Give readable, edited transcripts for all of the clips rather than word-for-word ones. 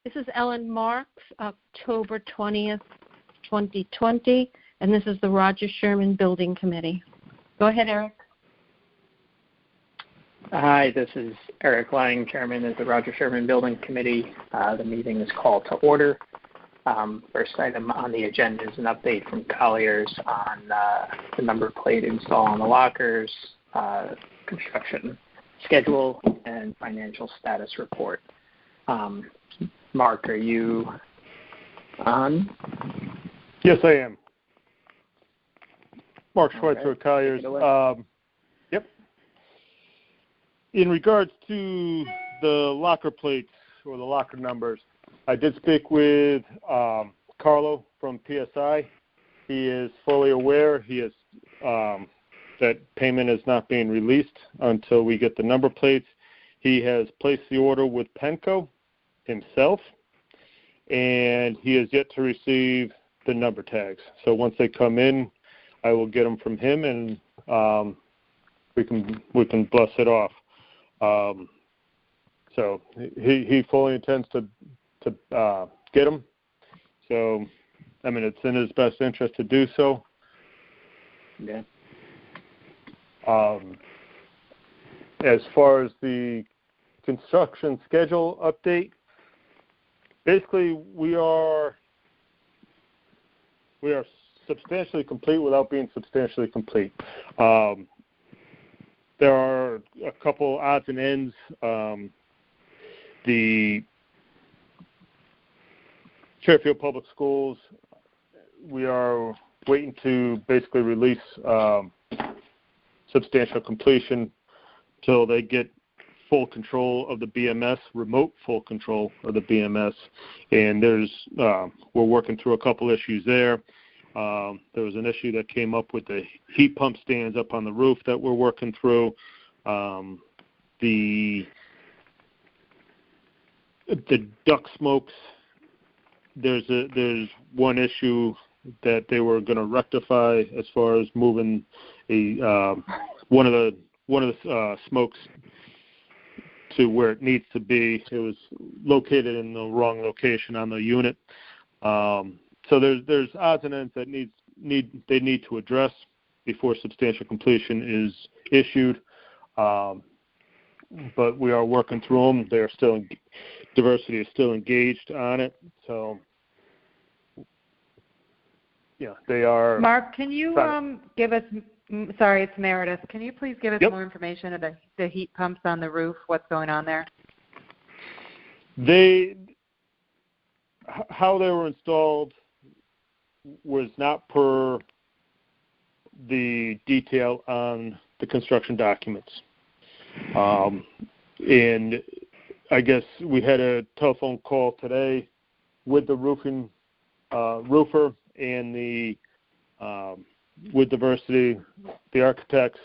This is Ellen Marks, October 20th, 2020, and this is the Roger Sherman Building Committee. Go ahead, Eric. Hi, this is Eric Lang, Chairman of the Roger Sherman Building Committee. The meeting is called to order. First item on the agenda is an update from Colliers on the number plate install on the lockers, construction schedule, and financial status report. Mark, are you on? Yes, I am. Mark Schweitzer, Colliers. Yep. In regards to the locker plates or the locker numbers, I did speak with Carlo from PSI. He is fully aware. He is that payment is not being released until we get the number plates. He has placed the order with Penco himself, and he has yet to receive the number tags. So once they come in, I will get them from him, and we can bust it off. So he fully intends to get them. So, I mean, it's in his best interest to do so. Yeah. As far as the construction schedule update, basically we are substantially complete without being substantially complete. There are a couple odds and ends. The Fairfield Public Schools, we are waiting to basically release substantial completion till they get full control of the BMS, remote full control of the BMS. And we're working through a couple issues there. There was an issue that came up with the heat pump stands up on the roof that we're working through. The duct smokes, there's one issue that they were going to rectify as far as moving one of the smokes to where it needs to be. It was located in the wrong location on the unit. So there's odds and ends that they need to address before substantial completion is issued. But we are working through them. They're still diversity is still engaged on it. So yeah, they are. Mark, can you give us? Sorry, it's Meredith. Can you please give us more information about the heat pumps on the roof? What's going on there? How they were installed was not per the detail on the construction documents. And I guess we had a telephone call today with the roofer and the with diversity, the architects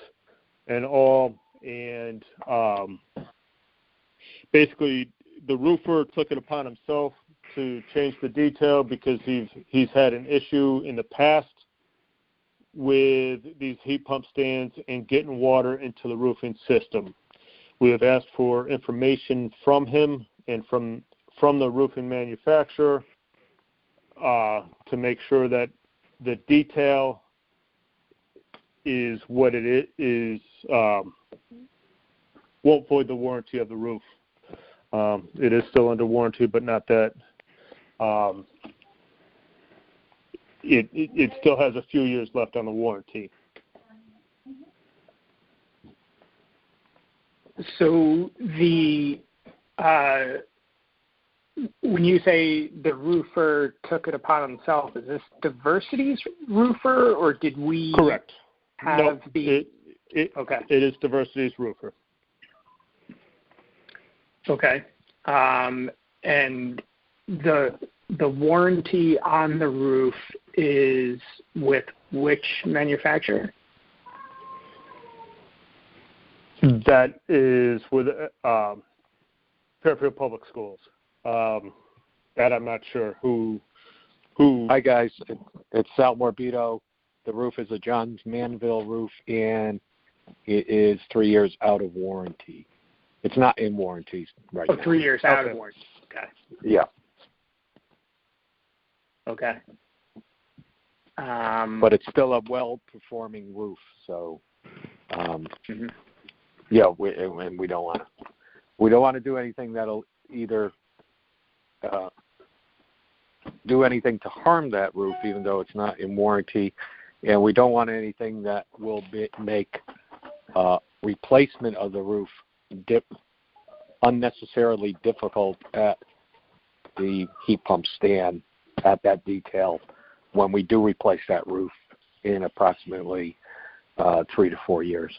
and all, and basically the roofer took it upon himself to change the detail because he's had an issue in the past with these heat pump stands and getting water into the roofing system. We have asked for information from him and from the roofing manufacturer to make sure that the detail is what it is, won't void the warranty of the roof. It is still under warranty, but not that. It still has a few years left on the warranty. So when you say the roofer took it upon himself, is this Diversity's roofer, or did we correct have okay. It is Diversity's roofer. Okay. And the warranty on the roof is with which manufacturer? That is with Fairfield Public Schools. That I'm not sure who. Hi guys, it's Sal Morbido. The roof is a Johns Manville roof, and it is 3 years out of warranty. It's not in warranty right now. 3 years out of warranty. Okay. Yeah. Okay. But it's still a well-performing roof, so mm-hmm. yeah, we don't want to do anything that'll either do anything to harm that roof, even though it's not in warranty, and we don't want anything that will make replacement of the roof unnecessarily difficult at the heat pump stand at that detail when we do replace that roof in approximately 3 to 4 years.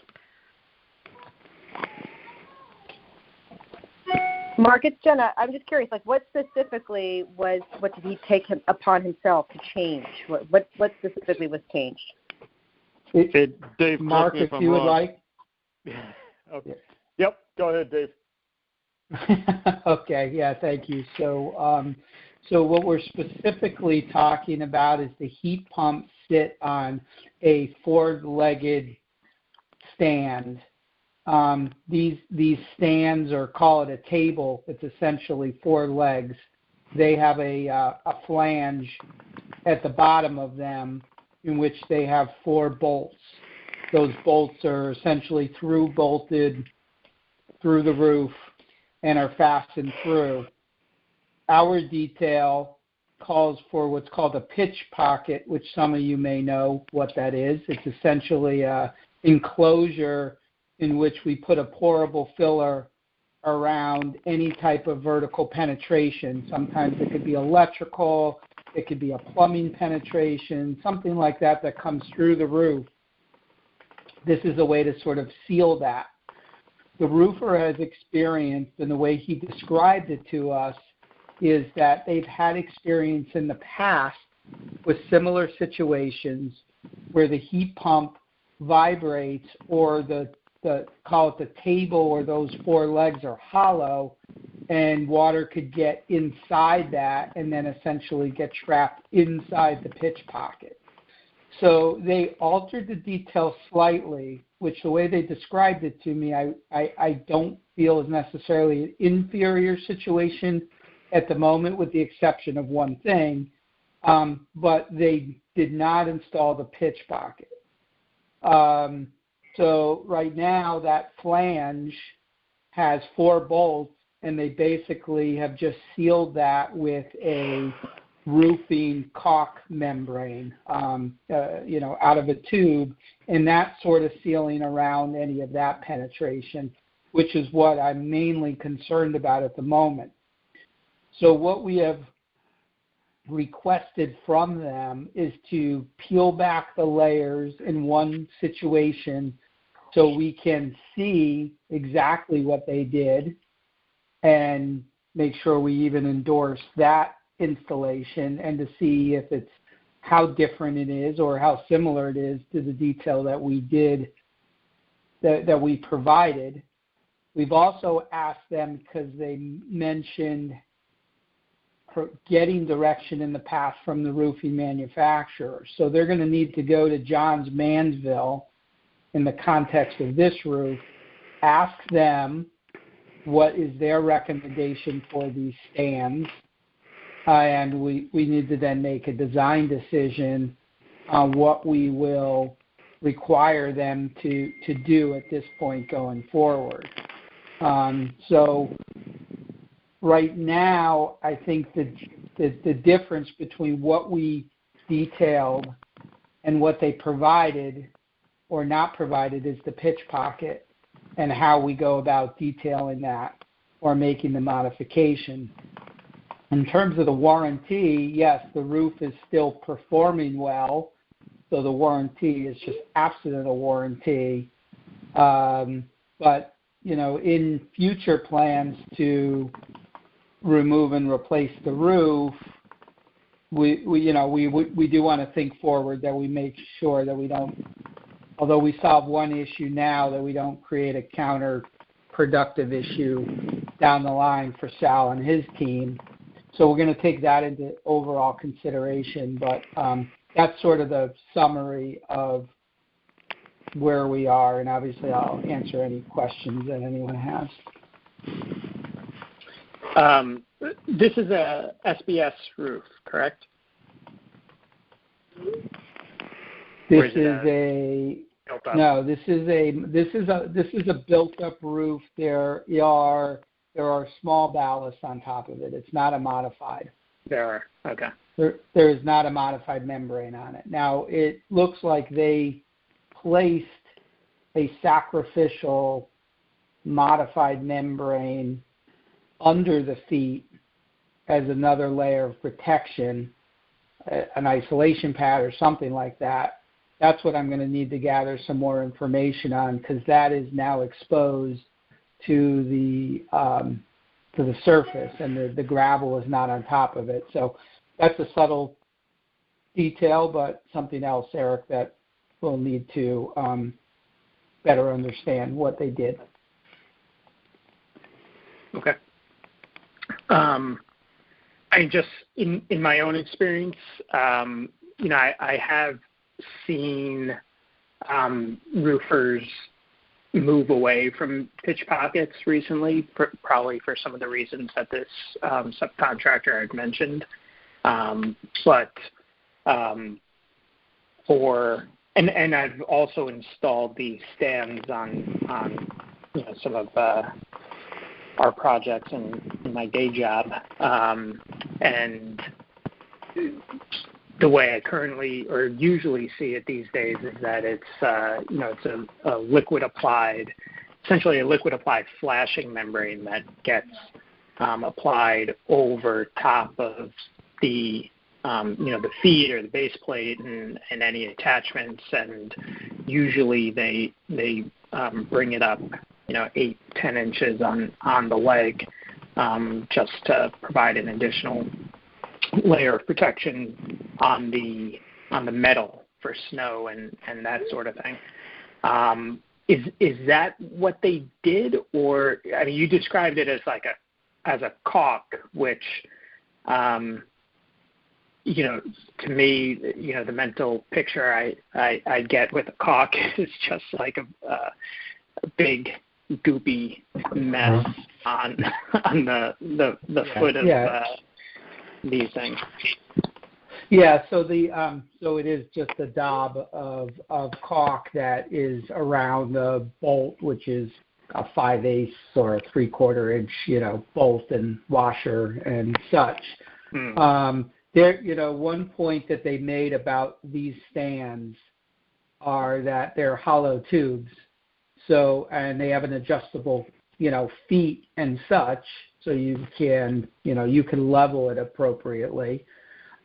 Mark, it's Jenna. I'm just curious, like, what specifically what did he take upon himself to change? What specifically was changed? Dave, Mark, if you would like. Okay. Yep. Go ahead, Dave. Okay. Yeah. Thank you. So what we're specifically talking about is the heat pumps sit on a four-legged stand. These stands, or call it a table, it's essentially 4 legs. They have a flange at the bottom of them in which they have 4 bolts. Those bolts are essentially bolted through the roof and are fastened through. Our detail calls for what's called a pitch pocket, which some of you may know what that is. It's essentially an enclosure in which we put a pourable filler around any type of vertical penetration. Sometimes it could be electrical, it could be a plumbing penetration, something like that comes through the roof. This is a way to sort of seal that. The roofer has experienced, and the way he described it to us, is that they've had experience in the past with similar situations where the heat pump vibrates, or call it the table, or those 4 legs are hollow, and water could get inside that and then essentially get trapped inside the pitch pocket. So they altered the detail slightly, which the way they described it to me, I don't feel is necessarily an inferior situation at the moment, with the exception of one thing, but they did not install the pitch pocket. So right now that flange has 4 bolts, and they basically have just sealed that with a roofing caulk membrane, out of a tube, and that sort of sealing around any of that penetration, which is what I'm mainly concerned about at the moment. So what we have requested from them is to peel back the layers in one situation so we can see exactly what they did and make sure we even endorse that installation, and to see if it's how different it is or how similar it is to the detail that we did, that we provided. We've also asked them, because they mentioned getting direction in the past from the roofing manufacturer. So they're going to need to go to Johns Manville in the context of this roof, ask them what is their recommendation for these stands, and we need to then make a design decision on what we will require them to do at this point going forward. So right now, I think the difference between what we detailed and what they provided or not provided is the pitch pocket and how we go about detailing that or making the modification. In terms of the warranty, yes, the roof is still performing well, so the warranty is just absent of a warranty. But, in future plans to remove and replace the roof, we do want to think forward, that we make sure that we don't, although we solve one issue now, that we don't create a counterproductive issue down the line for Sal and his team. So we're going to take that into overall consideration, but that's sort of the summary of where we are, and obviously I'll answer any questions that anyone has. This is a SBS roof, correct? This is a built up roof. There are small ballasts on top of it. It's not a modified. There are. Okay. There is not a modified membrane on it. Now, it looks like they placed a sacrificial modified membrane under the feet as another layer of protection, an isolation pad or something like that. That's what I'm going to need to gather some more information on, because that is now exposed to the surface, and the gravel is not on top of it. So that's a subtle detail, but something else, Eric, that we'll need to better understand what they did. Okay. I just, in my own experience, I have seen roofers move away from pitch pockets recently, probably for some of the reasons that this subcontractor had mentioned. And I've also installed these stands on some of our projects in my day job, and the way I currently or usually see it these days is that it's a liquid applied, essentially a liquid applied flashing membrane that gets applied over top of the the feet or the base plate and any attachments, and usually they bring it up 8-10 inches on the leg, just to provide an additional layer of protection on the metal for snow and that sort of thing. Is that what they did, or I mean, you described it as a caulk, which to me, the mental picture I get with a caulk is just like a big goopy mess on the foot of these things. Yeah, so so it is just a daub of caulk that is around the bolt, which is a 5/8 or a 3/4 inch, bolt and washer and such. There, one point that they made about these stands are that they're hollow tubes. So, and they have an adjustable, feet and such, so you can level it appropriately.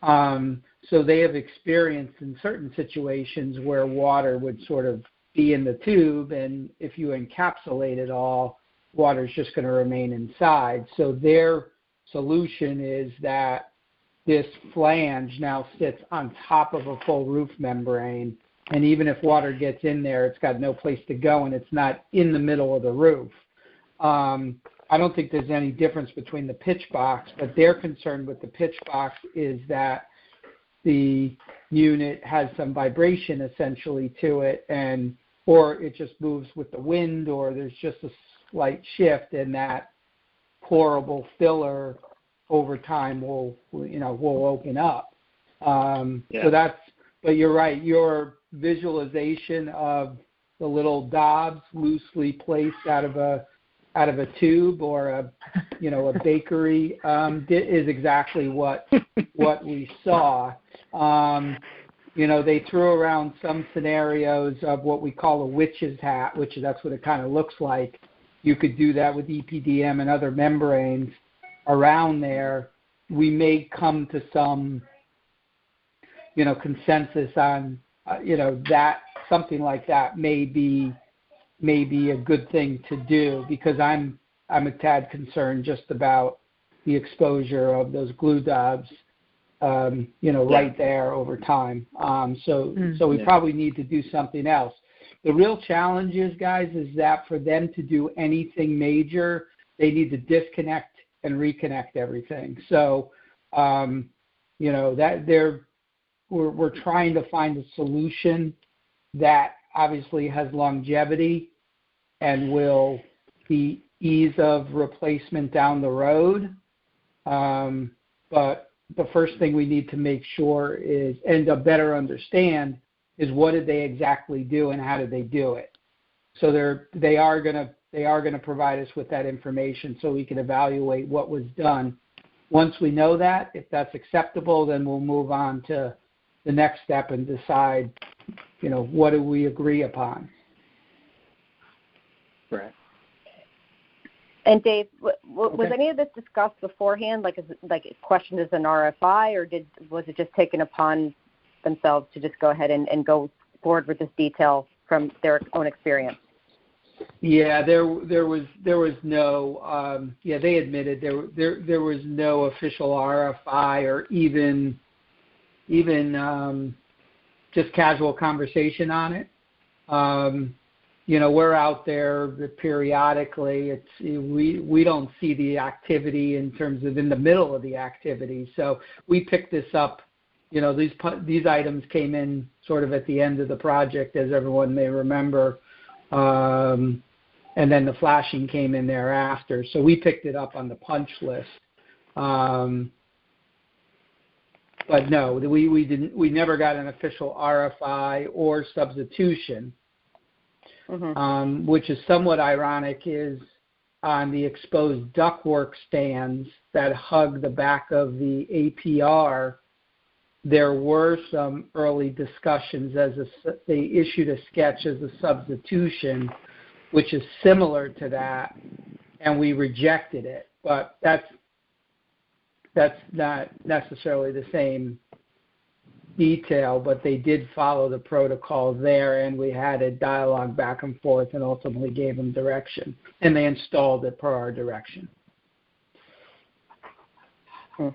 So they have experienced in certain situations where water would sort of be in the tube, and if you encapsulate it all, water's just going to remain inside. So their solution is that this flange now sits on top of a full roof membrane, and even if water gets in there, it's got no place to go, and it's not in the middle of the roof. I don't think there's any difference between the pitch box, but their concern with the pitch box is that the unit has some vibration essentially to it, or it just moves with the wind, or there's just a slight shift, and that pourable filler over time will open up. So that's, but you're right, your visualization of the little daubs loosely placed out of a tube or a bakery is exactly what we saw. They threw around some scenarios of what we call a witch's hat, which that's what it kind of looks like. You could do that with EPDM and other membranes around there. We may come to some consensus on that something like that may be a good thing to do, because I'm a tad concerned just about the exposure of those glue daubs right there over time. So we probably need to do something else. The real challenge is, guys, is that for them to do anything major, they need to disconnect and reconnect everything. So, that we're trying to find a solution that obviously has longevity and will be ease of replacement down the road. But the first thing we need to make sure is, and to better understand, is what did they exactly do and how did they do it. So they are going to provide us with that information so we can evaluate what was done. Once we know that, if that's acceptable, then we'll move on to the next step and decide, what do we agree upon. Right. And Dave, was any of this discussed beforehand, like questioned as an RFI, or was it just taken upon themselves to just go ahead and go forward with this detail from their own experience? Yeah, there was no. They admitted there was no official RFI or even just casual conversation on it. We're out there periodically. We don't see the activity in terms of in the middle of the activity. So we picked this up. These items came in sort of at the end of the project, as everyone may remember, and then the flashing came in thereafter. So we picked it up on the punch list. But no, we didn't. We never got an official RFI or substitution. Mm-hmm. Which is somewhat ironic, is on the exposed ductwork stands that hug the back of the APR, there were some early discussions they issued a sketch as a substitution, which is similar to that, and we rejected it. But that's not necessarily the same detail, but they did follow the protocol there, and we had a dialogue back and forth and ultimately gave them direction, and they installed it per our direction. Yeah,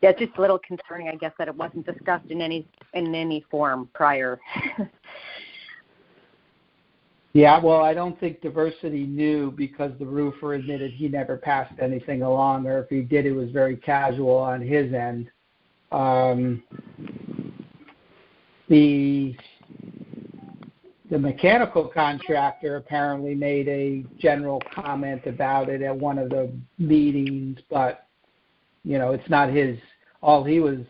it's just a little concerning, I guess, that it wasn't discussed in any form prior. Yeah, well, I don't think Diversity knew, because the roofer admitted he never passed anything along, or if he did, it was very casual on his end. The mechanical contractor apparently made a general comment about it at one of the meetings, but it's not his. All he was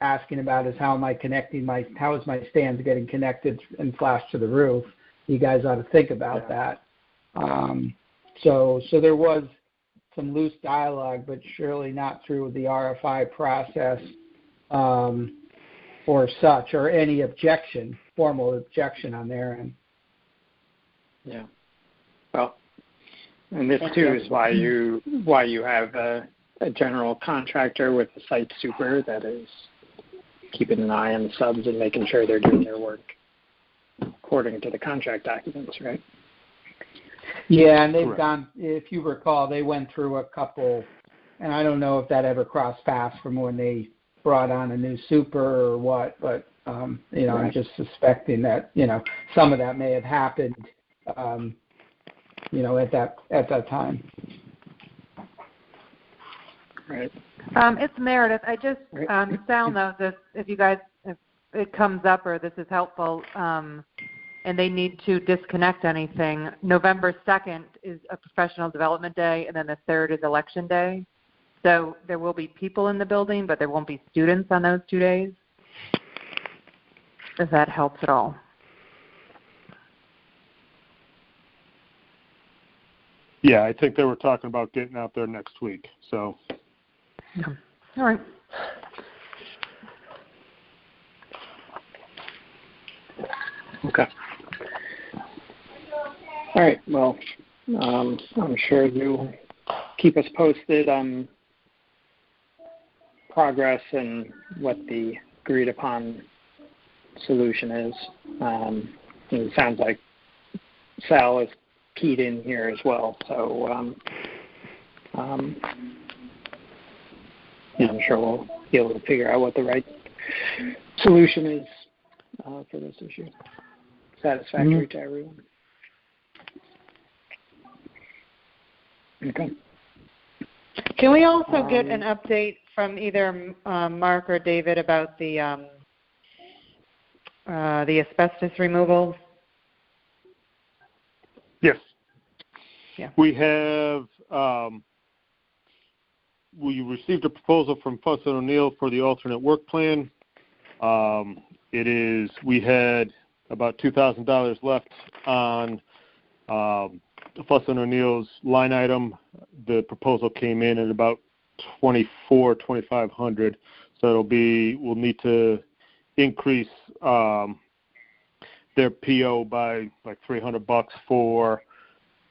asking about is how is my stands getting connected and flashed to the roof. You guys ought to think about that. So there was some loose dialogue, but surely not through the RFI process. Or such, or any formal objection on their end. Yeah. Well, and this too is why you have a general contractor with a site super that is keeping an eye on the subs and making sure they're doing their work according to the contract documents, right? Yeah, and they've gone, if you recall, they went through a couple, and I don't know if that ever crossed paths from when they brought on a new super or what, but right. I'm just suspecting that some of that may have happened at that time. Right. It's Meredith. I just Sal knows this. If it comes up or this is helpful, and they need to disconnect anything, November 2nd is a professional development day, and then the 3rd is election day. So there will be people in the building, but there won't be students on those 2 days, if that helps at all. Yeah, I think they were talking about getting out there next week. So. All right. Okay. All right. Well, I'm sure you'll keep us posted on progress and what the agreed upon solution is. It sounds like Sal is keyed in here as well, so I'm sure we'll be able to figure out what the right solution is for this issue. Satisfactory to everyone. Okay. Can we also get an update from either Mark or David about the asbestos removal? Yes. Yeah. We have we received a proposal from Fuss and O'Neill for the alternate work plan. We had about $2,000 left on Fuss and O'Neill's line item. The proposal came in at about $2,500. So we'll need to increase their PO by like $300 for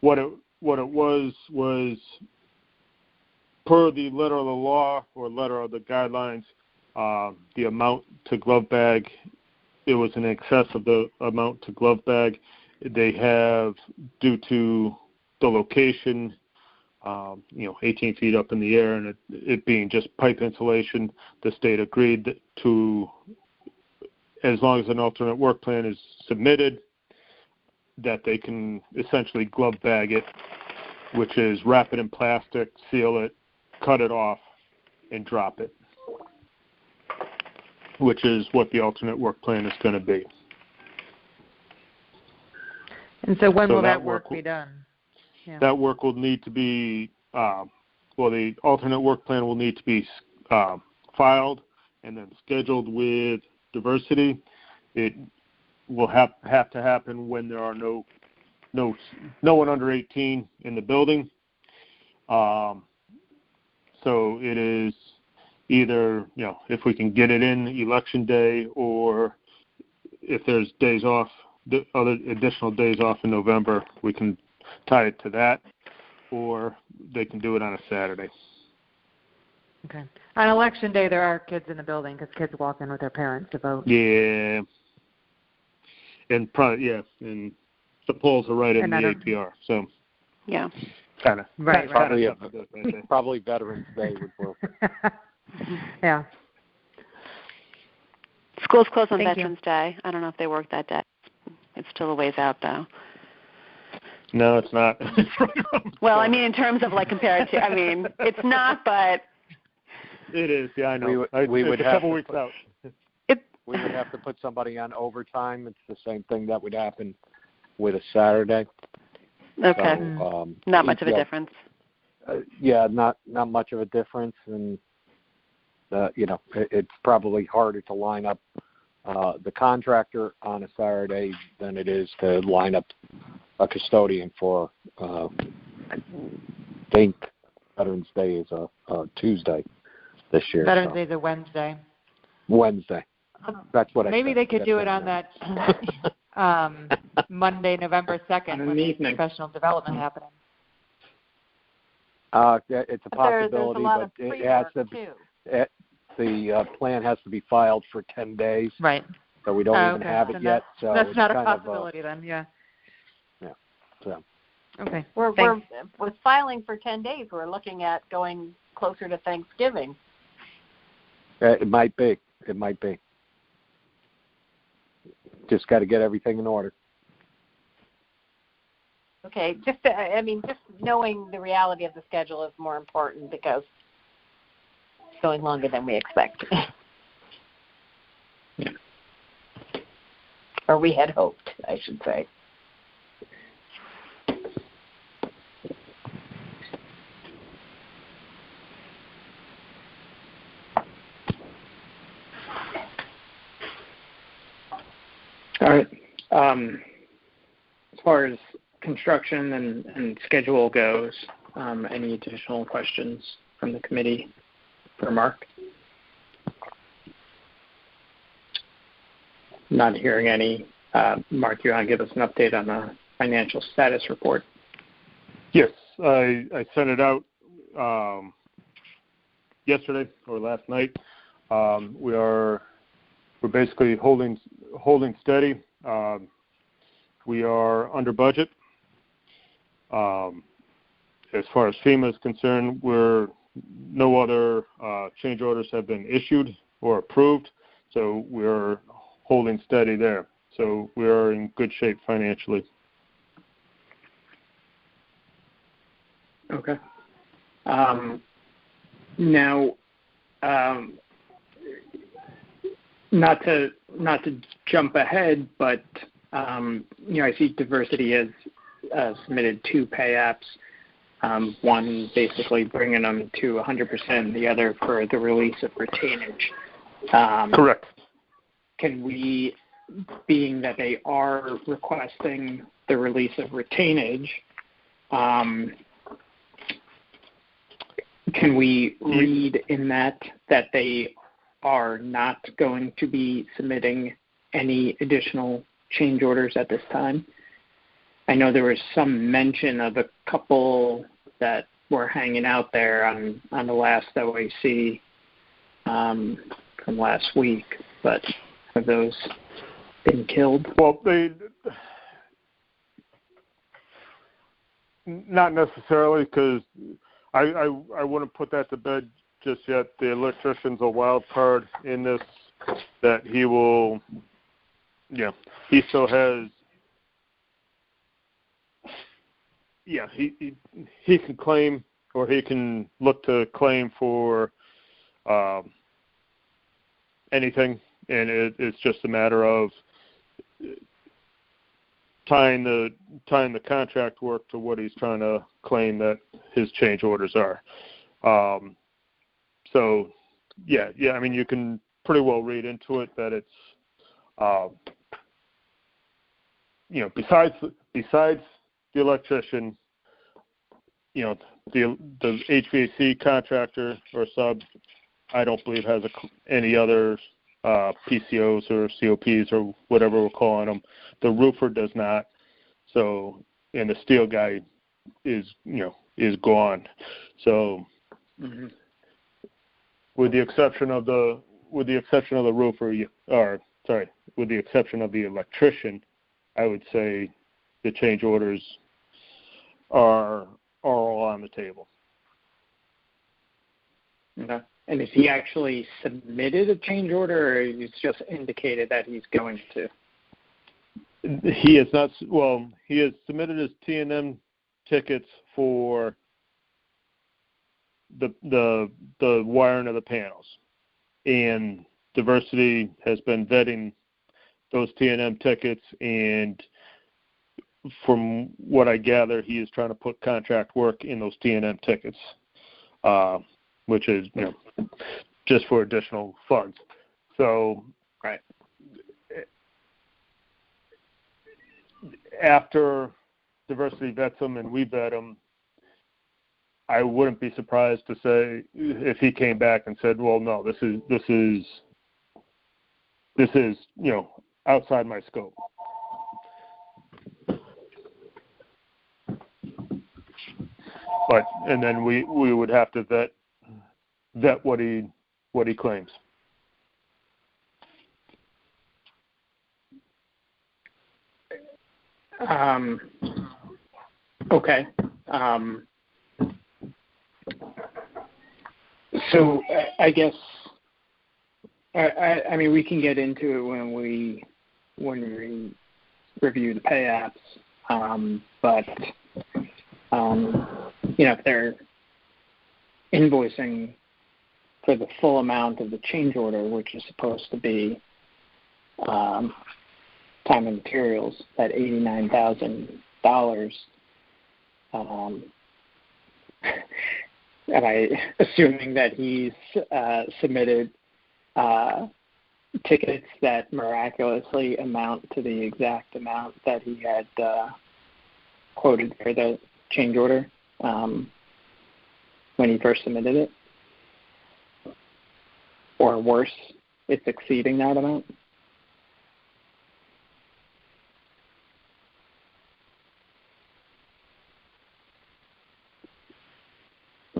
what it was per the letter of the law or letter of the guidelines. The amount to glove bag, it was in excess of the amount to glove bag. They have, due to the location, 18 feet up in the air, and it being just pipe insulation, the state agreed to, as long as an alternate work plan is submitted, that they can essentially glove bag it, which is wrap it in plastic, seal it, cut it off, and drop it, which is what the alternate work plan is going to be. And so when will that work be done? Yeah. That work will need to be, the alternate work plan will need to be filed and then scheduled with diversity. It will have to happen when there are no one under 18 in the building. So it is either, if we can get it in election day, or if there's days off, the other additional days off in November, we can tie it to that, or they can do it on a Saturday. Okay. On election day, there are kids in the building because kids walk in with their parents to vote. Yeah. And and the polls are right in the APR, so. Yeah. Kind of. Right. Probably Veterans Day would work. Yeah. Schools close on Veterans Day. I don't know if they work that day. It's still a ways out, though. No, it's not. Well, I mean, in terms of compared to, it's not, but it is. Yeah, I know. We would have a couple weeks out. We would have to put somebody on overtime. It's the same thing that would happen with a Saturday. Okay. So, not much of a difference. Not much of a difference, and it's probably harder to line up the contractor on a Saturday than it is to line up a custodian for. I think Veterans Day is a Tuesday this year. Veterans Day is a Wednesday. Wednesday. That's what Maybe they could do it on that Monday, November 2nd, when there's professional development happening. It's a possibility, but it has to. The plan has to be filed for 10 days. Right. So we don't even have it yet. So that's not a possibility then. Yeah. Yeah. So. Okay. With filing for 10 days, we're looking at going closer to Thanksgiving. It might be. Just got to get everything in order. Okay, just knowing the reality of the schedule is more important because it's going longer than we expect. Yeah. Or we had hoped, I should say. All right. As far as construction and schedule goes, any additional questions from the committee for Mark? Not hearing any. Mark, you want to give us an update on the financial status report? Yes, I sent it out yesterday or last night. We're basically holding steady. We are under budget. As far as FEMA is concerned, no other change orders have been issued or approved, so we're holding steady there. So we are in good shape financially. Okay. Now, not to jump ahead, but I see Diversity has submitted 2 pay apps. one basically bringing them to 100%, the other for the release of retainage. Correct. Can we, being that they are requesting the release of retainage, can we read in that they are not going to be submitting any additional change orders at this time? I know there was some mention of a couple that were hanging out there on the last OAC from last week, but have those been killed? Well, they not necessarily, because I wouldn't put that to bed just yet. The electrician's a wild card in this, that he will, he still has, he can claim, or he can look to claim for anything, and it's just a matter of tying the contract work to what he's trying to claim that his change orders are. So, I mean, you can pretty well read into it that it's, besides the electrician, the HVAC contractor or sub, I don't believe has any other PCOs or COPs or whatever we're calling them. The roofer does not. So, and the steel guy is gone. So, with the exception of the roofer, with the exception of the electrician, I would say the change orders are all on the table. Okay. And has he actually submitted a change order, or he's just indicated that he's going to? He has not. Well, he has submitted his T&M tickets for the wiring of the panels, and Diversity has been vetting those T&M tickets, and from what I gather, he is trying to put contract work in those T&M tickets, which is just for additional funds. So, right. After Diversity vets them and we vet them, I wouldn't be surprised to say if he came back and said, "Well, no, this is outside my scope." But and then we would have to vet what he claims. Okay. So I guess I mean we can get into it when we review the pay apps, but if they're invoicing for the full amount of the change order, which is supposed to be time and materials, that $89,000. Am I assuming that he's submitted tickets that miraculously amount to the exact amount that he had quoted for the change order when he first submitted it? Or worse, it's exceeding that amount?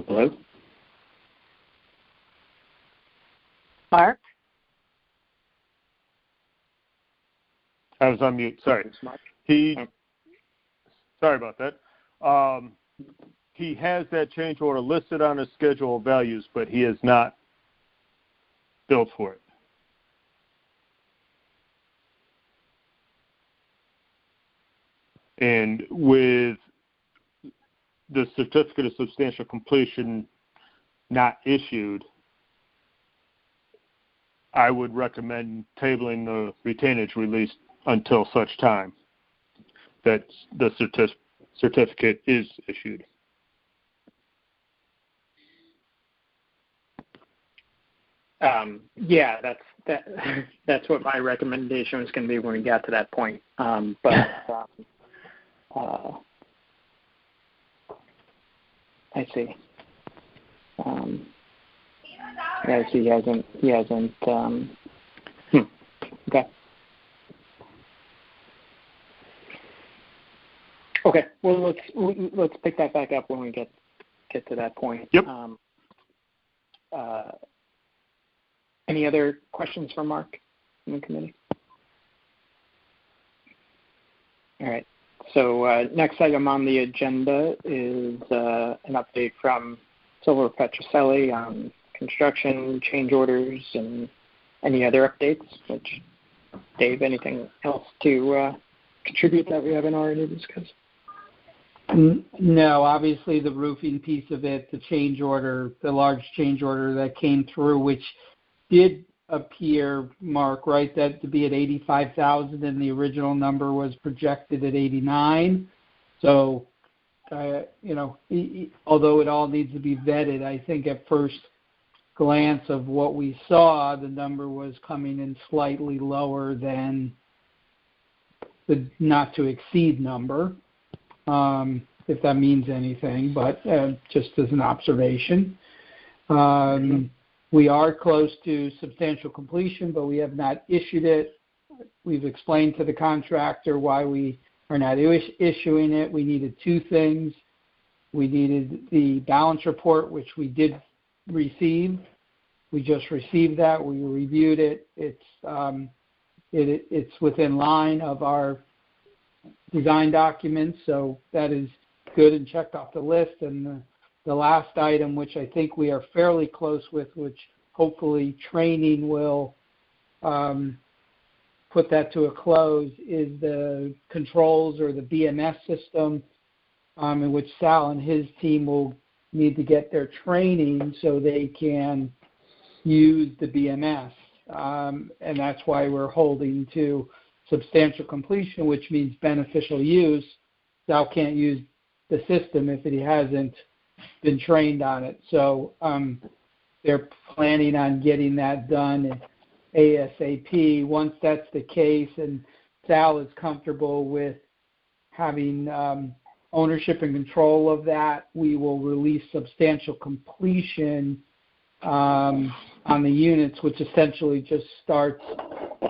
Hello? Mark? I was on mute. Sorry. Sorry about that. He has that change order listed on his schedule of values, but he has not billed for it. And with the certificate of substantial completion not issued, I would recommend tabling the retainage release until such time that the certificate is issued. Yeah, that's what my recommendation was going to be when we got to that point. I see. Yeah, so he hasn't. Okay. Okay. Well, let's pick that back up when we get to that point. Yep. Any other questions for Mark in the committee? All right. So next item on the agenda is an update from Silver Petroselli on construction, change orders, and any other updates. Which, Dave, anything else to contribute that we haven't already discussed? No, obviously the roofing piece of it, the change order, the large change order that came through, which did appear, Mark, right, that to be at 85,000 and the original number was projected at 89. So, although it all needs to be vetted, I think at first glance of what we saw, the number was coming in slightly lower than the not to exceed number, if that means anything, but just as an observation. We are close to substantial completion, but we have not issued it. We've explained to the contractor why we are not issuing it. We needed two things. We needed the balance report, which we did receive. We just received that. We reviewed it. It's within line of our design documents, so that is good and checked off the list. And the last item, which I think we are fairly close with, which hopefully training will put that to a close, is the controls or the BMS system, in which Sal and his team will need to get their training so they can use the BMS. And that's why we're holding to substantial completion, which means beneficial use. Sal can't use the system if he hasn't been trained on it. So they're planning on getting that done ASAP. Once that's the case and Sal is comfortable with having ownership and control of that, we will release substantial completion on the units, which essentially just starts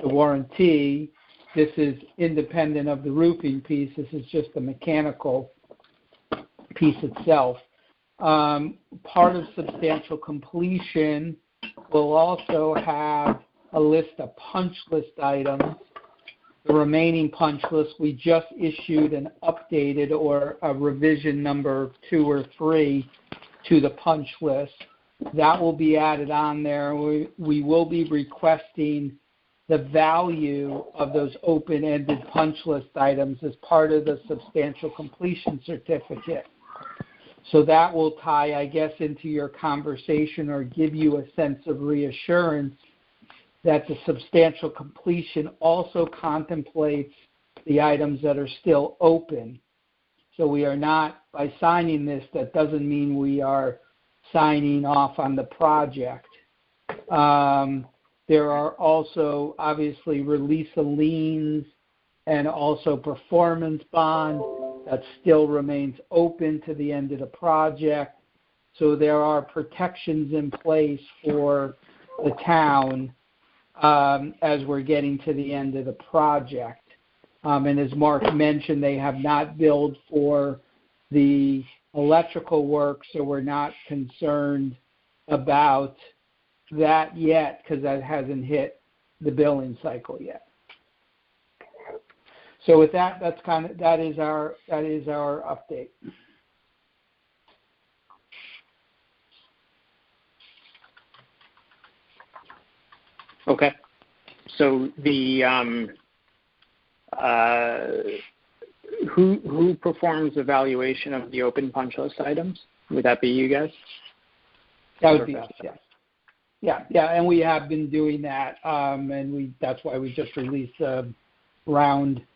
the warranty. This is independent of the roofing piece. This is just the mechanical piece itself. Part of substantial completion will also have a list of punch list items. The remaining punch list, we just issued an updated or a revision number 2 or 3 to the punch list. That will be added on there. We will be requesting the value of those open-ended punch list items as part of the substantial completion certificate. So that will tie, I guess, into your conversation or give you a sense of reassurance that the substantial completion also contemplates the items that are still open. So we are not, by signing this, that doesn't mean we are signing off on the project. There are also, obviously, release of liens and also performance bond that still remains open to the end of the project. So there are protections in place for the town as we're getting to the end of the project. And as Mark mentioned, they have not billed for the electrical work, so we're not concerned about that yet because that hasn't hit the billing cycle yet. So with that, that is our update. Okay. So the who performs evaluation of the open punch list items? Would that be you guys? That would be us, yes. Yeah, and we have been doing that, and that's why we just released round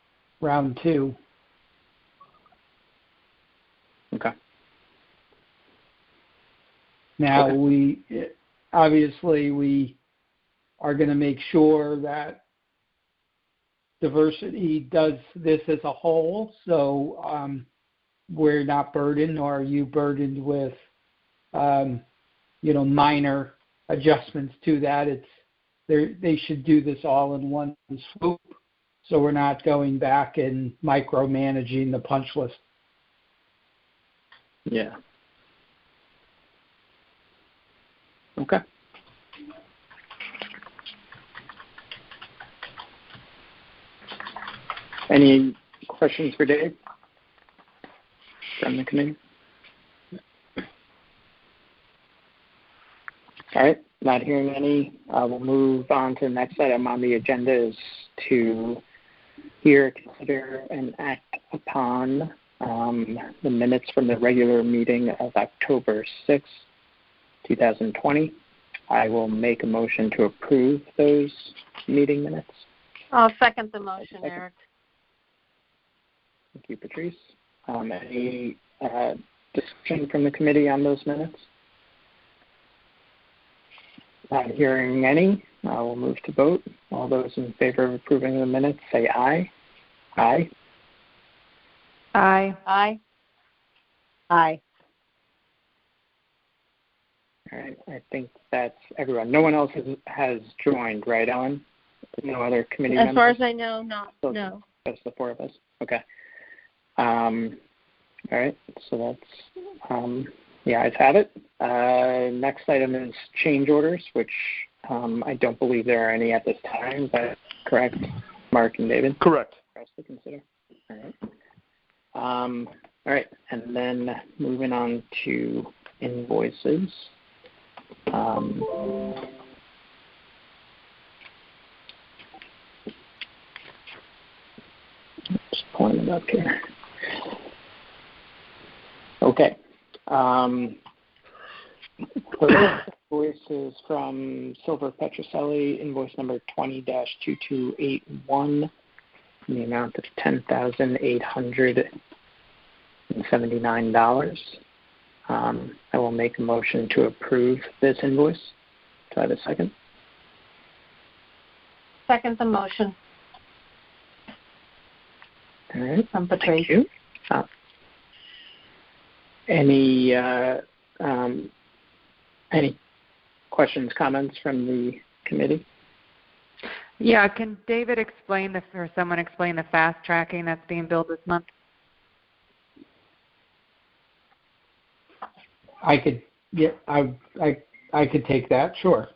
2. Okay. Now we are going to make sure that diversity does this as a whole. So we're not burdened, nor are you burdened with, minor adjustments to that. They should do this all in one swoop, so we're not going back and micromanaging the punch list. Yeah. Okay. Any questions for Dave from the committee? All right, not hearing any. We'll move on to the next item on the agenda is to hear, consider, and act upon the minutes from the regular meeting of October 6th, 2020. I will make a motion to approve those meeting minutes. I'll second the motion, Eric. Thank you, Patrice. Any discussion from the committee on those minutes? Not hearing any, we'll move to vote. All those in favor of approving the minutes, say aye. Aye. Aye. Aye. Aye. All right, I think that's everyone. No one else has joined, right, Ellen? No other committee members? As far as I know, no. Just the four of us? Okay. All right, so that's the ayes have it. Next item is change orders, which I don't believe there are any at this time. Is that correct, Mark and David? Correct. For us to consider. All right, and then moving on to invoices. Just pulling it up here. Okay. Invoices from Silver Petrocelli, invoice number 20-2281, in the amount of $10,879. I will make a motion to approve this invoice. Do I have a second? Second the motion. All right. From Patrice. Thank you. Any questions, comments from the committee? Yeah, can David explain or someone explain the fast tracking that's being billed this month? I could take that, sure.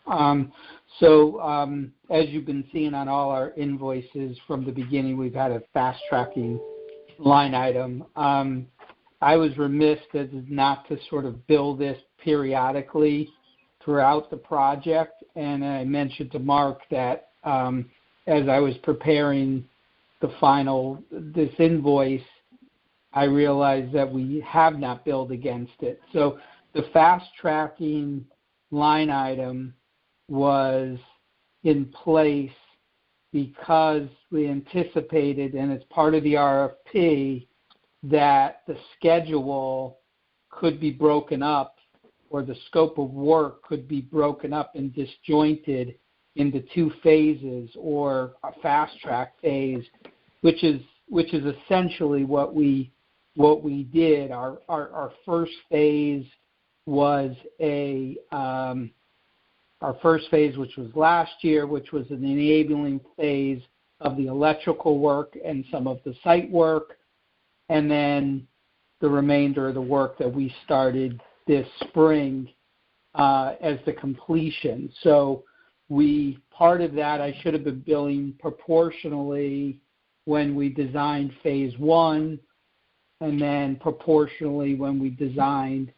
As you've been seeing on all our invoices from the beginning, we've had a fast tracking line item. I was remiss as not to sort of bill this periodically throughout the project, and I mentioned to Mark that as I was preparing this invoice, I realized that we have not billed against it. So the fast tracking line item was in place because we anticipated, and it's part of the RFP, that the schedule could be broken up, or the scope of work could be broken up and disjointed into two phases, or a fast track phase, which is essentially what we did. Our first phase was which was last year, which was an enabling phase of the electrical work and some of the site work, and then the remainder of the work that we started this spring as the completion. So part of that I should have been billing proportionally when we designed phase one, and then proportionally when we designed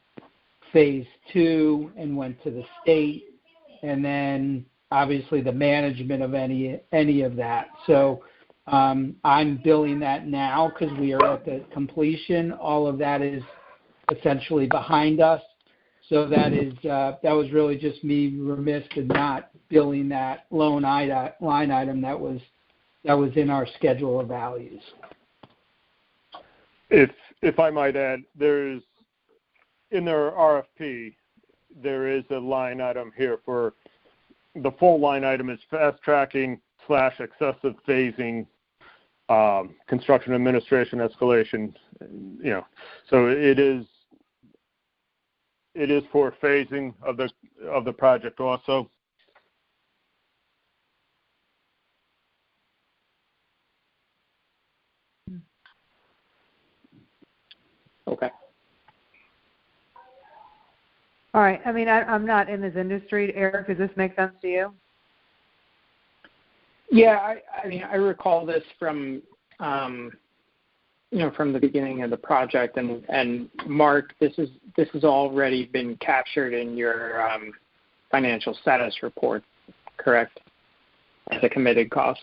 phase two and went to the state, and then obviously the management of any of that. So I'm billing that now because we are at the completion. All of that is essentially behind us. So that was really just me remiss in not billing that line item that was in our schedule of values. If I might add, in their RFP, there is a line item here for the full line item is fast tracking / excessive phasing, construction administration escalation. So it is for phasing of the project also. Okay. All right. I mean, I'm not in this industry. Eric, does this make sense to you? Yeah, I mean, I recall this from, from the beginning of the project, and Mark, this has already been captured in your financial status report, correct? As a committed cost.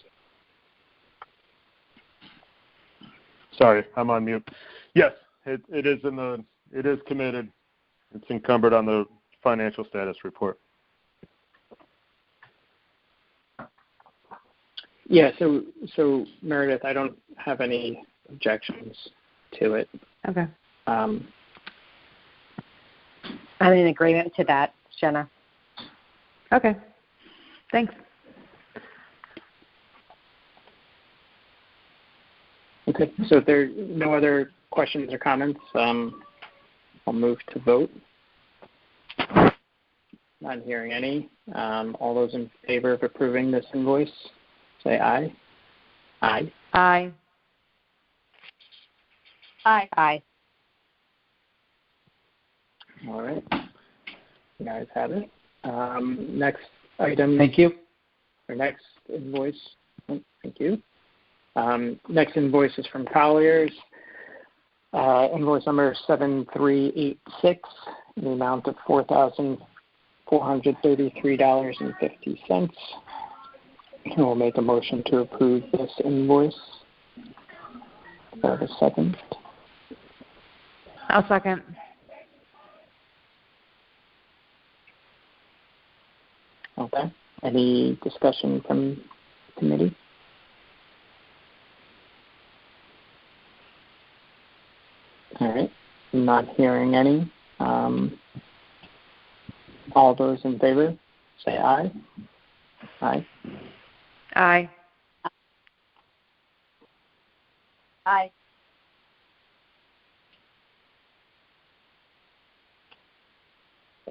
Sorry, I'm on mute. Yes, it is committed. It's encumbered on the financial status report. Yeah, so Meredith, I don't have any objections to it. Okay. I'm in agreement to that, Jenna. Okay. Thanks. Okay, so if there are no other questions or comments, I'll move to vote. Not hearing any. All those in favor of approving this invoice, say aye. Aye. Aye. Aye. Aye. All right. You guys have it. Next item. Thank you. Or next invoice. Oh, thank you. Next invoice is from Colliers. Invoice number 7386 in the amount of $4,433.50. We'll make a motion to approve this invoice. Do I have a second? I'll second. Okay. Any discussion from the committee? All right. Not hearing any. All those in favor, say aye. Aye. Aye. Aye.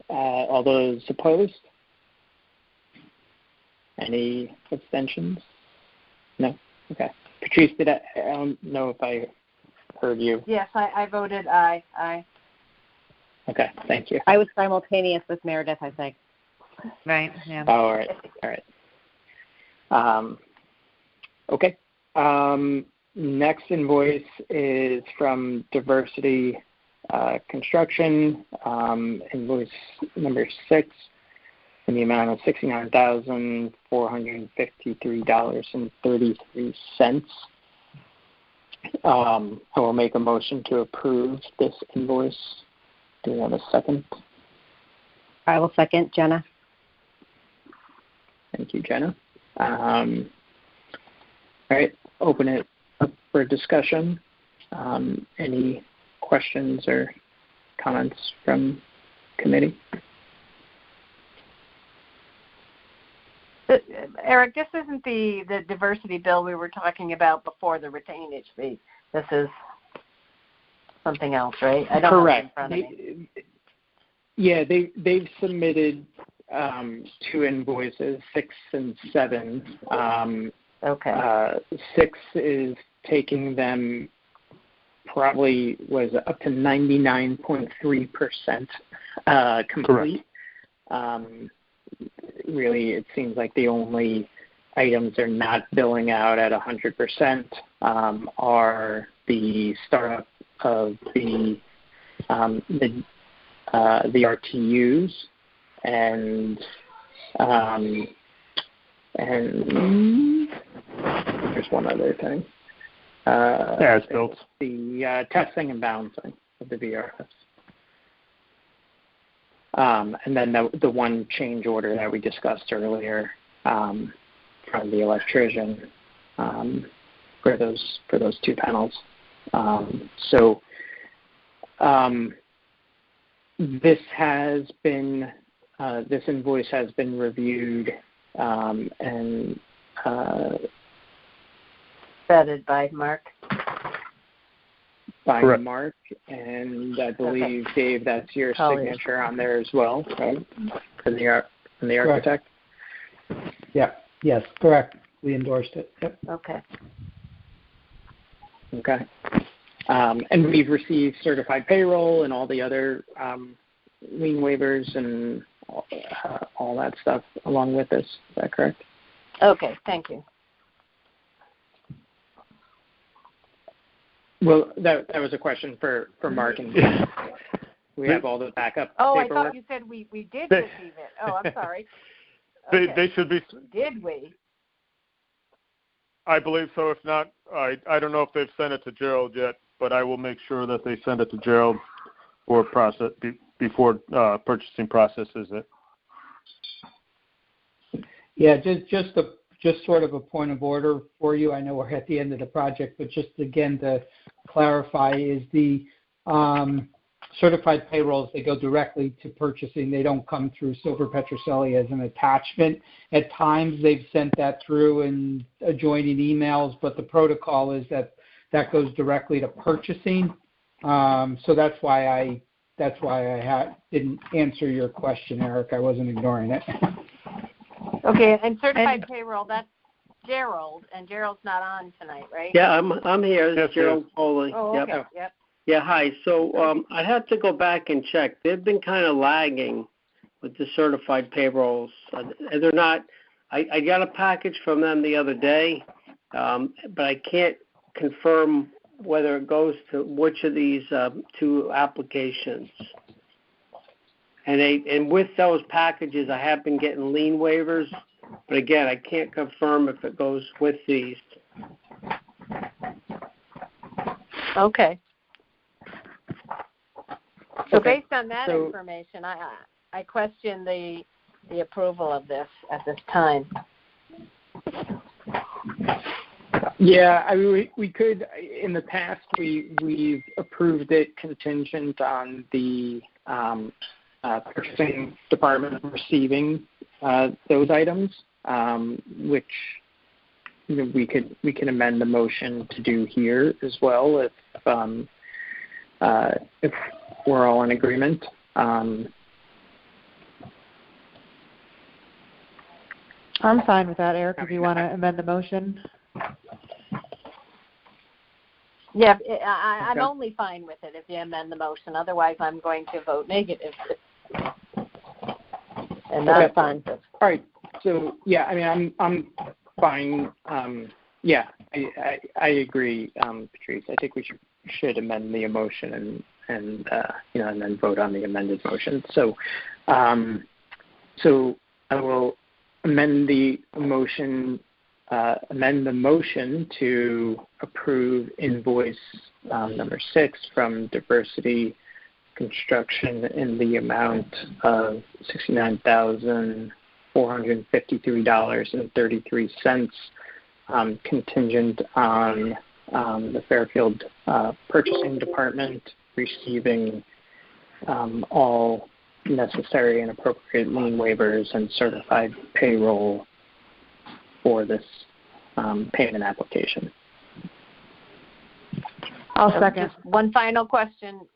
All those opposed? Any abstentions? No? Okay. Patrice, I don't know if I heard you. Yes, I voted aye. Aye. Okay, thank you. I was simultaneous with Meredith, I think. Right, yeah. Oh, all right. Okay. Next invoice is from Diversity Construction, invoice number 6 in the amount of $69,453.33. I will make a motion to approve this invoice. Do we have a second? I will second, Jenna. Thank you, Jenna. All right, open it up for discussion. Any questions or comments from committee? Eric, this isn't the diversity bill we were talking about before, the retainage fee. This is something else, right? I don't Correct. have it in front of me. Yeah, they've submitted 2 invoices, 6 and 7. Okay. 6 is taking them probably was up to 99.3% complete. Really, it seems like the only items they're not billing out at 100% are the startup of the RTUs and there's one other thing. As built. The testing and balancing of the VRFs. And then the one change order that we discussed earlier from the electrician for those 2 panels. This invoice has been reviewed and Vetted by Mark. by Correct. Mark, and I believe, Dave, that's your signature on there as well, right? From the architect? Yeah. Yes, correct. We endorsed it. Yep. Okay. Okay. And we've received certified payroll and all the other lien waivers and all that stuff along with this. Is that correct? Okay, thank you. Well, that was a question for Mark, and we have all the backup Oh, paperwork. I thought you said we did receive it. Oh, I'm sorry. Okay. They should be. Did we? I believe so. If not, I don't know if they've sent it to Gerald yet, but I will make sure that they send it to Gerald for process before purchasing processes it. Yeah, just sort of a point of order for you. I know we're at the end of the project, but just again to clarify, is the certified payrolls, they go directly to purchasing. They don't come through Silver Petroselli as an attachment. At times they've sent that through in adjoining emails, but the protocol is that goes directly to purchasing. So that's why I didn't answer your question, Eric. I wasn't ignoring it. Okay, and certified payroll, that's Gerald, and Gerald's not on tonight, right? Yeah, I'm here. Yes, Gerald Foley. Oh, okay. Yep. Yeah, hi. So I'd have to go back and check. They've been kind of lagging with the certified payrolls. They're not. I got a package from them the other day, but I can't confirm whether it goes to which of these two applications. And with those packages, I have been getting lien waivers, but again, I can't confirm if it goes with these. Okay. So Okay. based on that information, I question the approval of this at this time. Yeah, I mean, we could. In the past, we've approved it contingent on the purchasing department receiving those items, which we can amend the motion to do here as well if we're all in agreement. I'm fine with that, Eric, if you want to amend the motion. Yeah, I'm only fine with it if you amend the motion. Otherwise, I'm going to vote negative. And that's fine. All right. So yeah, I mean, I'm fine. Yeah, I agree, Patrice. I think we should amend the motion and then vote on the amended motion. So so I will amend the motion to approve invoice number 6 from Diversity Construction in the amount of $69,453.33, contingent on the Fairfield Purchasing Department receiving all necessary and appropriate lien waivers and certified payroll for this payment application. I'll second. Just one final question.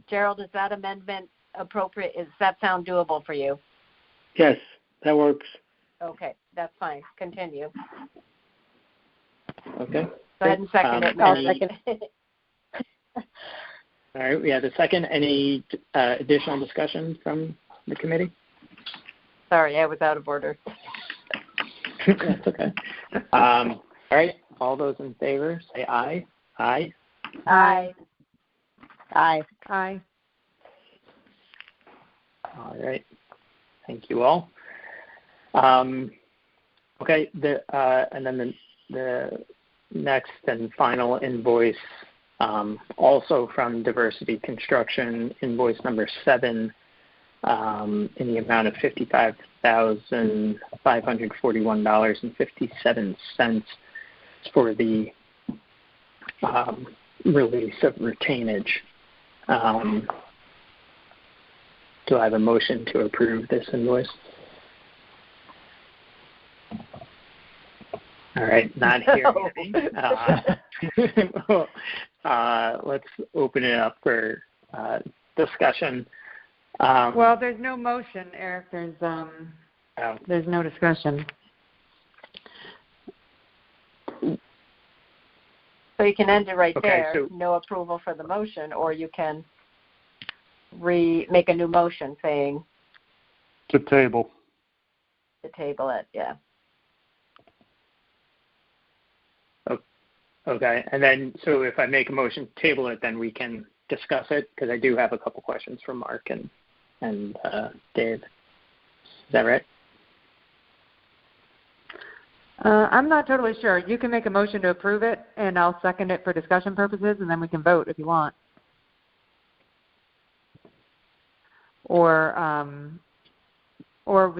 Gerald, is that amendment appropriate? Does that sound doable for you? Yes, that works. Okay, that's fine. Continue. Okay. Go ahead and second it. I'll second it. All right, we have a second. Any additional discussion from the committee? Sorry, I was out of order. That's okay. All right, all those in favor, say aye. Aye. Aye. Aye. Aye. All right. Thank you all. Okay. And then the next and final invoice, also from Diversity Construction, invoice number 7, in the amount of $55,541.57 for the release of retainage. Do I have a motion to approve this invoice? All right, not hearing any. Let's open it up for discussion. Well, there's no motion, Eric. There's no discussion. So you can end it right Okay, there. so- No approval for the motion, or you can make a new motion saying To table. to table it. Yeah. Okay, and then so if I make a motion to table it, then we can discuss it because I do have a couple questions from Mark and Dave. Is that right? I'm not totally sure. You can make a motion to approve it, and I'll second it for discussion purposes, and then we can vote if you want. Or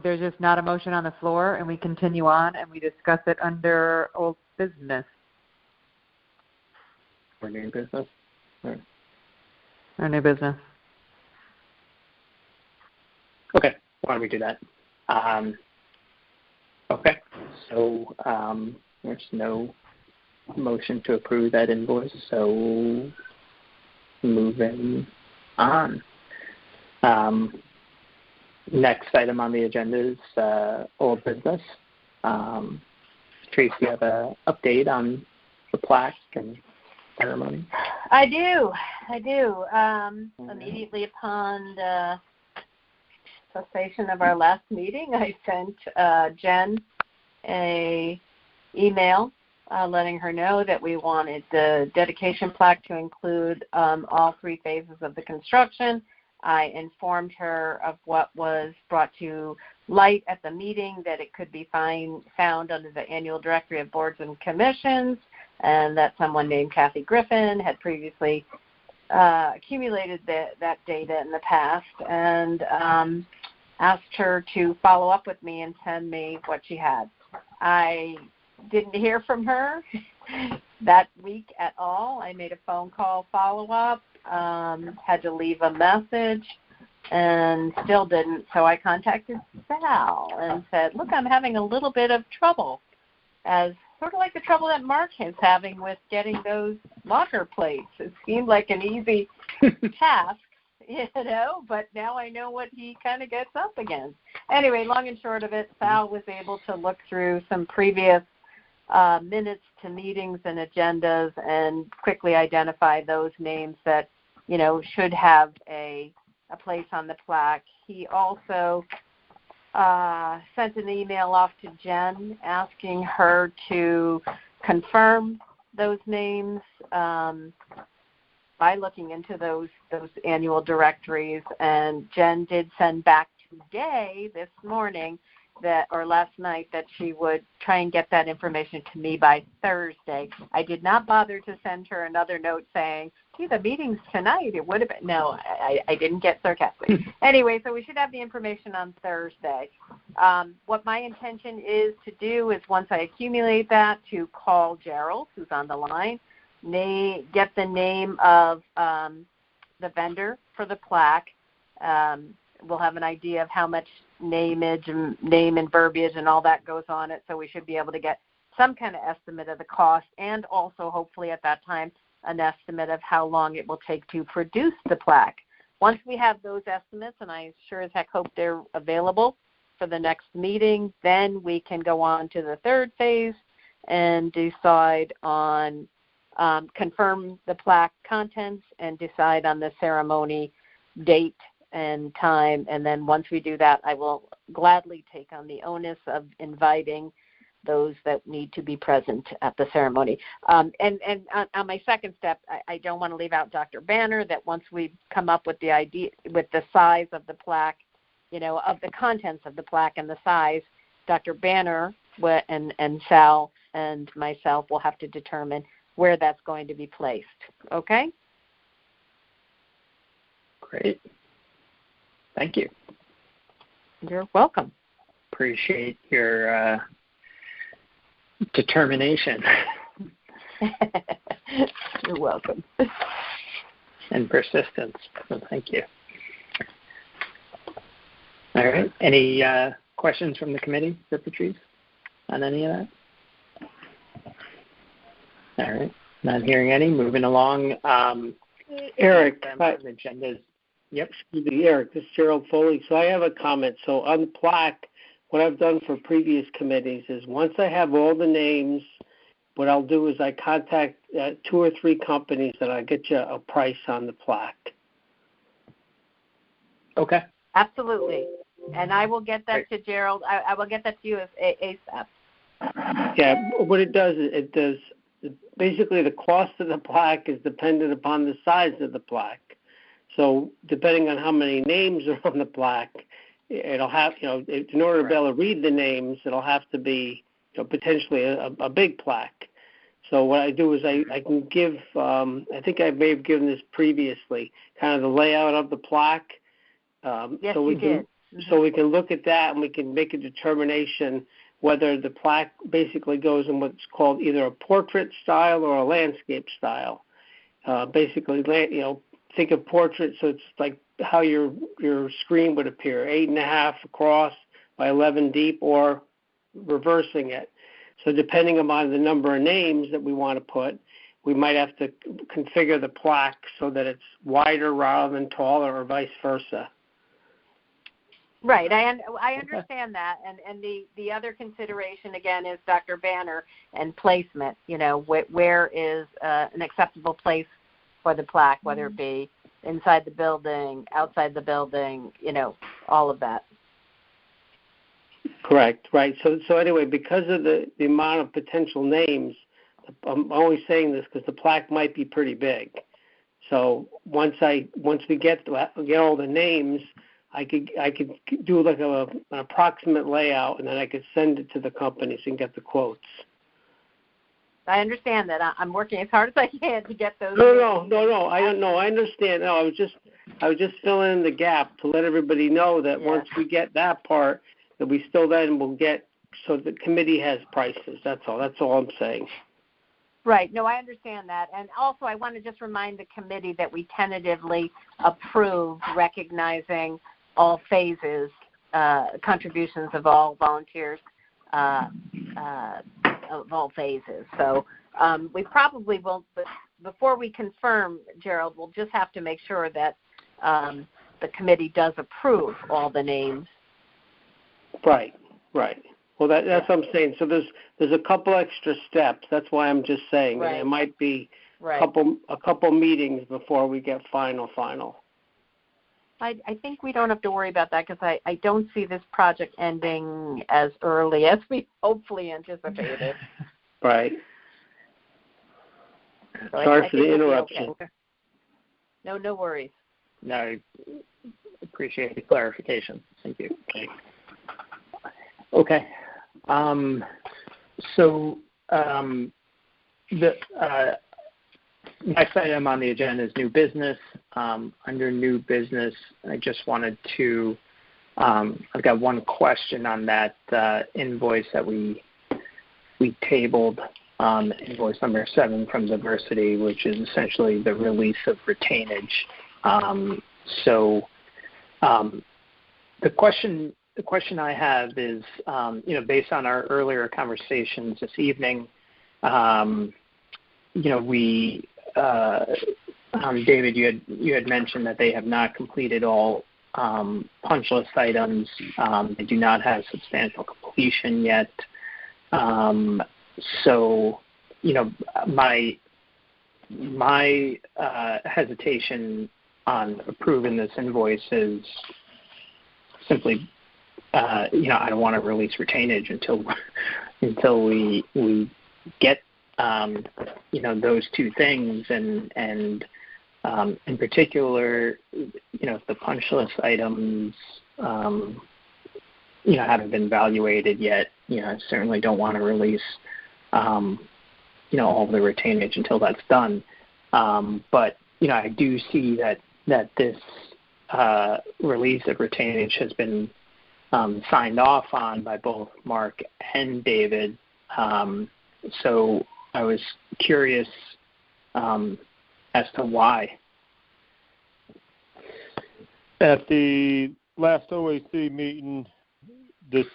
there's just not a motion on the floor, and we continue on, and we discuss it under old business. Or new business? Or new business. Okay, why don't we do that? Okay, so there's no motion to approve that invoice, so moving on. Next item on the agenda is old business. Tracy, you have an update on the plaque and ceremony? I do. Immediately upon the cessation of our last meeting, I sent Jen a email letting her know that we wanted the dedication plaque to include all three phases of the construction. I informed her of what was brought to light at the meeting, that it could be found under the annual directory of boards and commissions, and that someone named Kathy Griffin had previously accumulated that data in the past, and asked her to follow up with me and send me what she had. I didn't hear from her that week at all. I made a phone call follow-up, had to leave a message, and still didn't. So I contacted Sal and said, look, I'm having a little bit of trouble, as sort of like the trouble that Mark is having with getting those locker plates. It seemed like an easy task, but now I know what he kind of gets up against. Anyway, long and short of it, Sal was able to look through some previous minutes to meetings and agendas and quickly identify those names that, should have a place on the plaque. He also sent an email off to Jen asking her to confirm those names by looking into those annual directories. And Jen did send back today, this morning, last night, that she would try and get that information to me by Thursday. I did not bother to send her another note saying, gee, the meeting's tonight. It would have been. No, I didn't get sarcastic. Anyway, so we should have the information on Thursday. What my intention is to do is, once I accumulate that, to call Gerald, who's on the line, get the name of the vendor for the plaque. We'll have an idea of how much name and verbiage and all that goes on it, so we should be able to get some kind of estimate of the cost, and also hopefully at that time an estimate of how long it will take to produce the plaque. Once we have those estimates, and I sure as heck hope they're available for the next meeting, then we can go on to the third phase and decide on confirm the plaque contents and decide on the ceremony date and time. And then once we do that, I will gladly take on the onus of inviting those that need to be present at the ceremony. And on my second step, I don't want to leave out Dr. Banner, that once we come up with the idea, with the size of the plaque, of the contents of the plaque and the size, Dr. Banner and Sal and myself will have to determine where that's going to be placed. Okay? Great. Thank you. You're welcome. Appreciate your determination. You're welcome. And persistence. So thank you. All right. Any questions from the committee for Patrice on any of that? All right. Not hearing any. Moving along. Eric, agendas. Yep. Excuse me, Eric. This is Gerald Foley. So I have a comment. So on the plaque, what I've done for previous committees is once I have all the names, what I'll do is I contact 2 or 3 companies and I get you a price on the plaque. Okay. Absolutely. And I will get that to Gerald. I will get that to you ASAP. Yeah, what it does basically the cost of the plaque is dependent upon the size of the plaque. So depending on how many names are on the plaque, it'll have, in order to be able to read the names, it'll have to be potentially a big plaque. So what I do is I can give, I think I may have given this previously, kind of the layout of the plaque. Yes, you did. So we can look at that and we can make a determination whether the plaque basically goes in what's called either a portrait style or a landscape style. Basically, think of portrait, so it's like how your screen would appear, 8.5 across by 11 deep, or reversing it. So depending upon the number of names that we want to put, we might have to configure the plaque so that it's wider rather than taller, or vice versa. Right, I understand that, and the other consideration again is Dr. Banner and placement. Where is an acceptable place for the plaque, whether it be inside the building, outside the building, all of that. Correct, right. So anyway, because of the amount of potential names, I'm always saying this because the plaque might be pretty big. So once we get all the names, I could do like an approximate layout, and then I could send it to the companies and get the quotes. I understand that. I'm working as hard as I can to get those. No. I don't know. I understand. No, I was just filling in the gap to let everybody know that once we get that part, that we still then will get, so the committee has prices. That's all. That's all I'm saying. Right. No, I understand that. And also I want to just remind the committee that we tentatively approved recognizing all phases, contributions of all volunteers, of all phases. So we probably will, but before we confirm, Gerald, we'll just have to make sure that the committee does approve all the names. Right. Well, that's what I'm saying. So there's a couple extra steps. That's why I'm just saying it might be a couple meetings before we get final. I think we don't have to worry about that because I don't see this project ending as early as we hopefully anticipated. Right. So Sorry for the interruption. Okay. No worries. No, I appreciate the clarification. Thank you. Okay. So the next item on the agenda is new business. Under new business, I just wanted to, I've got one question on that invoice that we tabled, invoice number 7 from Diversity, which is essentially the release of retainage. So the question I have is, based on our earlier conversations this evening, we David, you had mentioned that they have not completed all punch list items. They do not have substantial completion yet. So, my hesitation on approving this invoice is simply, I don't want to release retainage until we get those two things, and in particular, if the punch list items haven't been evaluated yet, I certainly don't want to release all of the retainage until that's done. But I do see that this release of retainage has been signed off on by both Mark and David. So I was curious as to why. At the last OAC meeting, the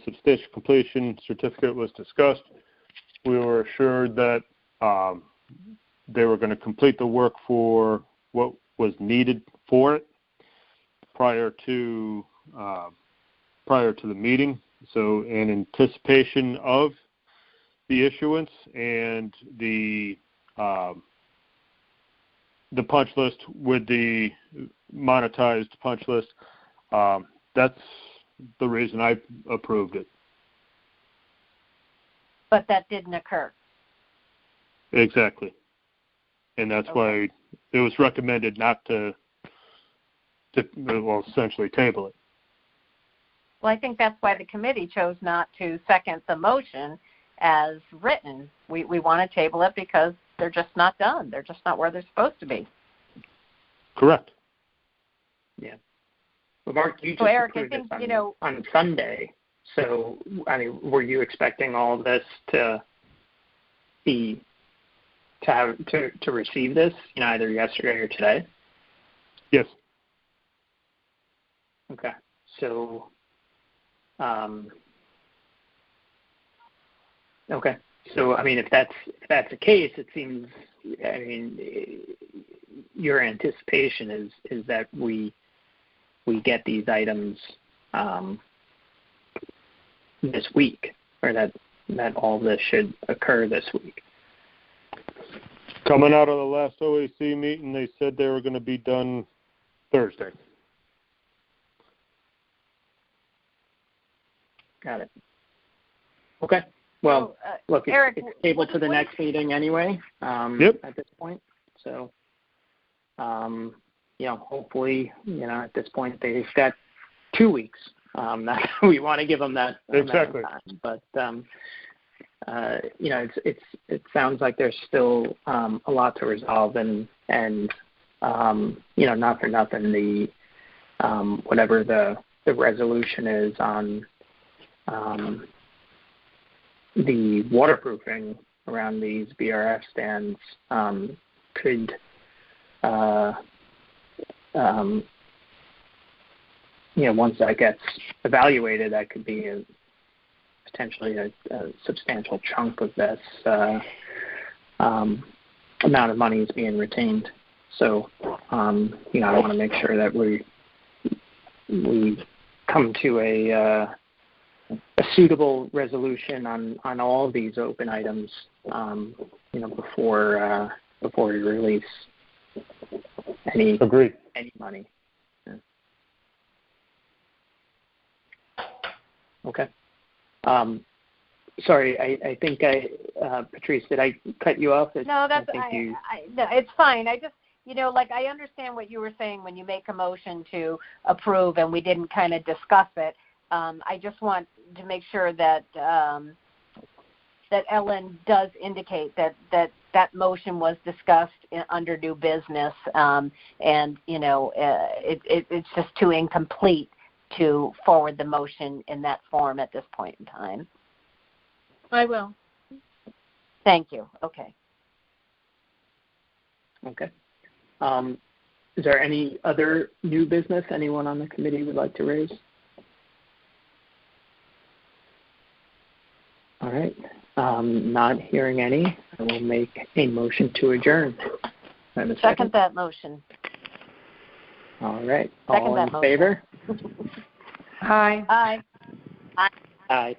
substantial completion certificate was discussed. we were assured that they were going to complete the work for what was needed for it prior to the meeting. So in anticipation of the issuance and the punch list with the monetized punch list, that's the reason I approved it. But that didn't occur. Exactly. And that's why it was recommended not to essentially table it. Well, I think that's why the committee chose not to second the motion as written. We want to table it because they're just not done. They're just not where they're supposed to be. Correct. Yeah. Well, Mark, you just Eric, approved I think, this on Sunday. So, I mean, were you expecting all of this to receive this, either yesterday or today? Yes. Okay. So, okay. So, I mean, if that's the case, it seems, I mean, your anticipation is that we get these items this week, or that all this should occur this week. Coming out of the last OAC meeting, they said they were going to be done Thursday. Got it. Okay. Well, look, Eric, it's tabled to the next meeting anyway. Yep. At this point, so hopefully, at this point they've got 2 weeks. We want to give them that exactly. Amount of time, but it sounds like there's still a lot to resolve, and not for nothing, the whatever the resolution is on the waterproofing around these BRF stands could once that gets evaluated, that could be potentially a substantial chunk of this amount of money is being retained. So, I want to make sure that we come to a suitable resolution on all of these open items, before we release any money. Yeah. Okay. Sorry, I think Patrice, did I cut you off? No, it's fine. I just, I understand what you were saying when you make a motion to approve and we didn't kind of discuss it. I just want to make sure that that Ellen does indicate that motion was discussed under new business, and it's just too incomplete to forward the motion in that form at this point in time. I will. Thank you. Okay. Okay. Is there any other new business anyone on the committee would like to raise? All right. Not hearing any, I will make a motion to adjourn. Second that motion. All right. Second all that in motion. favor? Aye. Aye. Aye.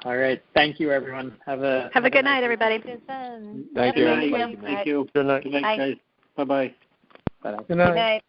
All right. Thank you, everyone. Have a good night, everybody. Thank you. Good night. Thank you. Good night. Good night, guys. Bye-bye. Bye. Good night. Good night.